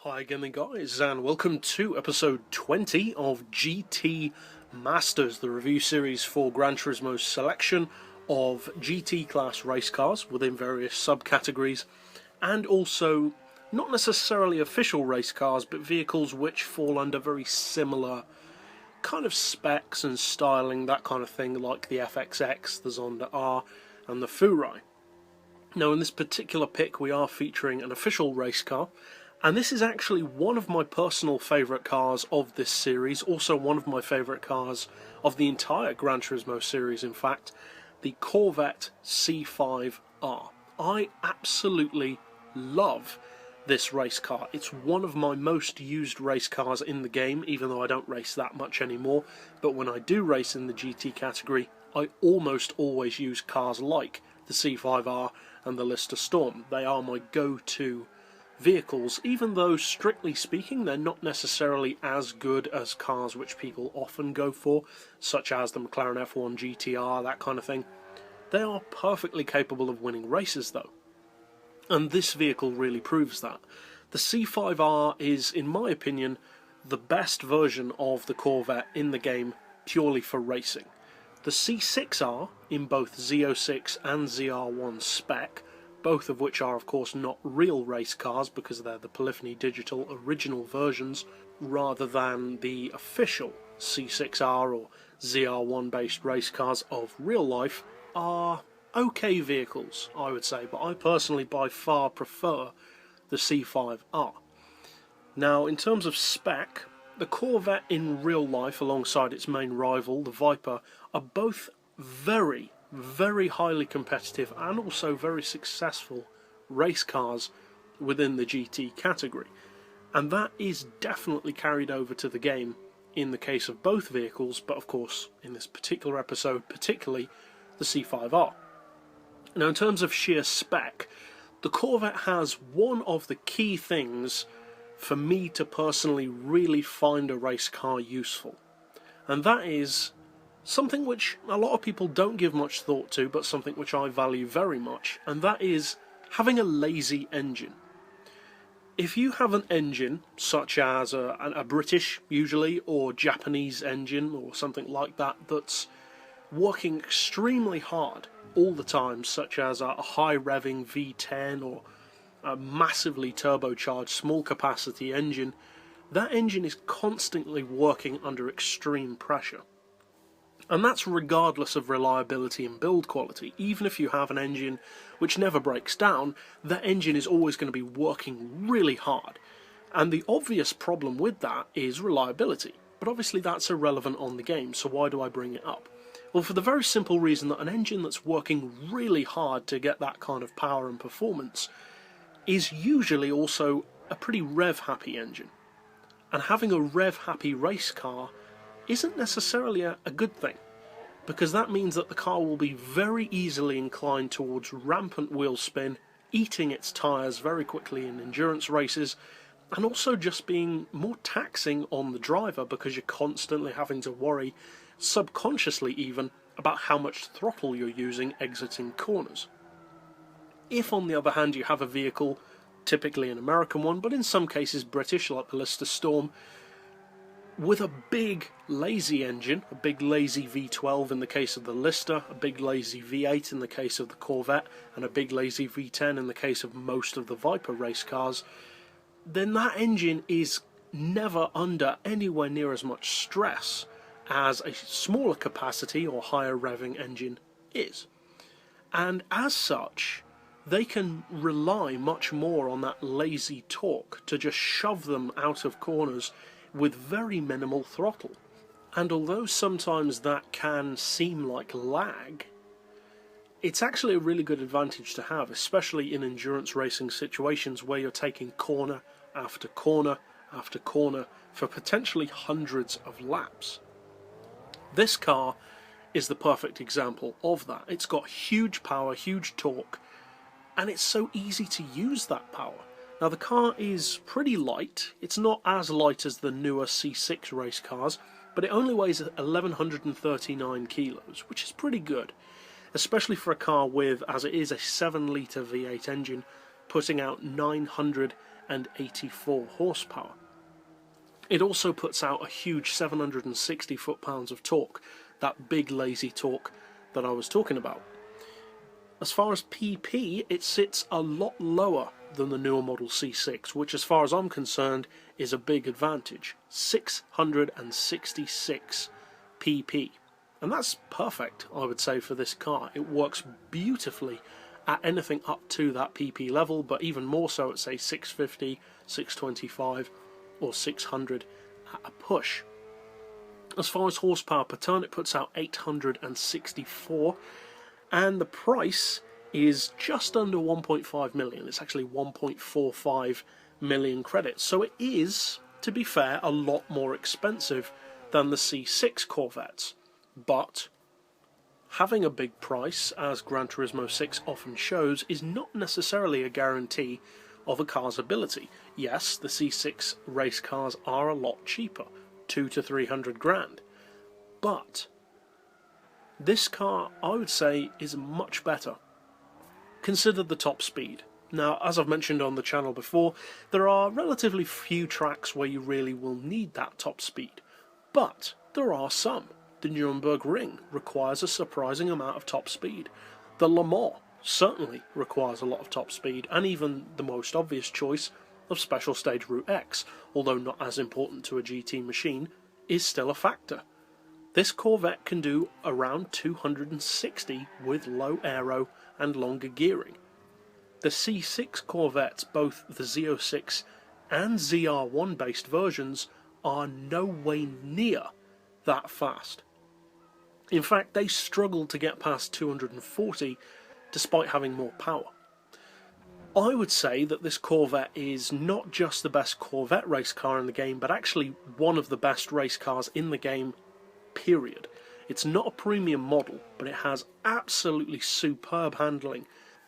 Hi again guys, and welcome to episode 20 of GT Masters, the review series for Gran Turismo's selection of GT class race cars within various subcategories, and also not necessarily official race cars, but vehicles which fall under very similar kind of specs and styling, that kind of thing, like the FXX, the Zonda R, and the Furai. Now in this particular pick we are featuring an official race car, and this is actually one of my personal favourite cars of this series, also one of my favourite cars of the entire Gran Turismo series, in fact, the Corvette C5.R. I absolutely love this race car. It's one of my most used race cars in the game, even though I don't race that much anymore, but when I do race in the GT category, I almost always use cars like the C5R and the Lister Storm. They are my go-to vehicles, even though strictly speaking they're not necessarily as good as cars which people often go for, such as the McLaren F1 GTR, that kind of thing. They are perfectly capable of winning races though, and this vehicle really proves that. The C5R is, in my opinion, the best version of the Corvette in the game purely for racing. The C6R in both Z06 and ZR1 Spec, both of which are of course not real race cars because they're the Polyphony Digital original versions rather than the official C6R or ZR1 based race cars of real life, are okay vehicles, I would say, but I personally by far prefer the C5R. Now in terms of spec, the Corvette in real life alongside its main rival, the Viper, are both very highly competitive and also very successful race cars within the GT category, and that is definitely carried over to the game in the case of both vehicles, but of course in this particular episode particularly the C5R. Now in terms of sheer spec, the Corvette has one of the key things for me to personally really find a race car useful, and that is something which a lot of people don't give much thought to, but something which I value very much, and that is having a lazy engine. If you have an engine, such as a British, usually, or Japanese engine, or something like that, that's working extremely hard all the time, such as a high-revving V10, or a massively turbocharged small-capacity engine, that engine is constantly working under extreme pressure. And that's regardless of reliability and build quality. Even if you have an engine which never breaks down, that engine is always going to be working really hard. And the obvious problem with that is reliability. But obviously that's irrelevant on the game, so why do I bring it up? Well, for the very simple reason that an engine that's working really hard to get that kind of power and performance is usually also a pretty rev-happy engine. And having a rev-happy race car isn't necessarily a good thing, because that means that the car will be very easily inclined towards rampant wheel spin, eating its tyres very quickly in endurance races, and also just being more taxing on the driver because you're constantly having to worry, subconsciously even, about how much throttle you're using exiting corners. If on the other hand you have a vehicle, typically an American one, but in some cases British like the Lister Storm, with a big lazy engine, a big lazy V12 in the case of the Lister, a big lazy V8 in the case of the Corvette, and a big lazy V10 in the case of most of the Viper race cars, then that engine is never under anywhere near as much stress as a smaller capacity or higher revving engine is. And as such, they can rely much more on that lazy torque to just shove them out of corners with very minimal throttle. And although sometimes that can seem like lag, it's actually a really good advantage to have, especially in endurance racing situations where you're taking corner after corner after corner for potentially hundreds of laps. This car is the perfect example of that. It's got huge power, huge torque, and it's so easy to use that power. Now the car is pretty light. It's not as light as the newer C6 race cars, but it only weighs 1139 kilos, which is pretty good, especially for a car with, as it is, a 7 litre V8 engine, putting out 900 284 horsepower. It also puts out a huge 760 foot-pounds of torque, that big lazy torque that I was talking about. As far as PP, it sits a lot lower than the newer model C6, which as far as I'm concerned is a big advantage. 666 PP. And that's perfect, I would say, for this car. It works beautifully at anything up to that PP level, but even more so at, say, 650, 625, or 600 at a push. As far as horsepower per tonne, it puts out 864, and the price is just under 1.5 million. It's actually 1.45 million credits, so it is, to be fair, a lot more expensive than the C6 Corvettes. But having a big price, as Gran Turismo 6 often shows, is not necessarily a guarantee of a car's ability. Yes, the C6 race cars are a lot cheaper, 200 to 300 grand, but this car, I would say, is much better. Consider the top speed. Now, as I've mentioned on the channel before, there are relatively few tracks where you really will need that top speed, but there are some. The Nürburgring Ring requires a surprising amount of top speed. The Le Mans certainly requires a lot of top speed, and even the most obvious choice of Special Stage Route X, although not as important to a GT machine, is still a factor. This Corvette can do around 260 with low aero and longer gearing. The C6 Corvettes, both the Z06 and ZR1 based versions, are no way near that fast. In fact, they struggle to get past 240 despite having more power. I would say that this Corvette is not just the best Corvette race car in the game, but actually one of the best race cars in the game, period. It's not a premium model, but it has absolutely superb handling,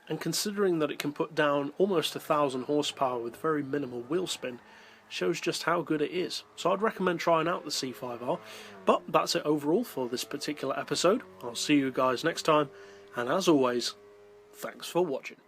and considering that it can put down almost 1,000 horsepower with very minimal wheel spin, shows just how good it is. So I'd recommend trying out the C5R, but that's it overall for this particular episode. I'll see you guys next time, and as always, thanks for watching.